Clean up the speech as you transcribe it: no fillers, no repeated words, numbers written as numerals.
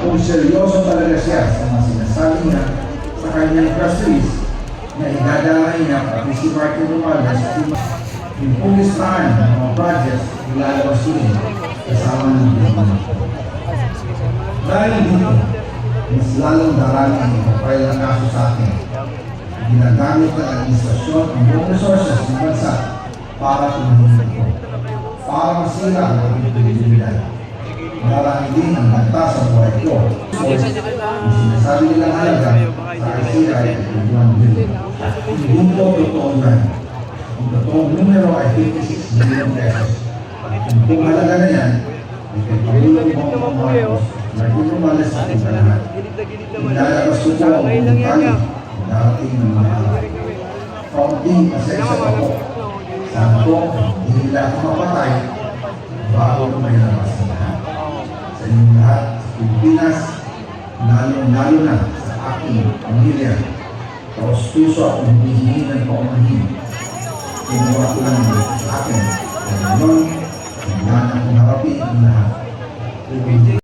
kung seryoso talaga siya sa mga sinasabi niya sa kanyang press release na idadamay niya pati si Martin Romualdez yung pulistahan ng mga projects ilalabas yun kasama ng Pilipinas. Dahil dito, mas lalong darami ang ipapile ng kaso sa akin. Ginagamit ng administrasyon ang buong resources ng bansa para tumulong ito. Para masira ang aking kredibilidad. Marami din ang banta sa buhay ko. So, yung sinasabi nilang halaga sa ICI ay 1 billion. Hindi po totoo yan. Ang totoong numero ay 56 million pesos. Kung halaga na yan, ay kay Pangulong Bongbong Marcos na inumalas sa ating lahat. Ilalabas ko po ang detalye ng darating ng mga kaunting pasensya pa po. Sana po, hindi nila ako mapatay bago may labas na lahat. Sa inyong lahat, sa Pilipinas, lalo na sa aking pamilya, taos-puso akong humihingi ng paumanhin. Kinuha ko lang sa akin, at ngayon, hanggang akong harapin ang lahat.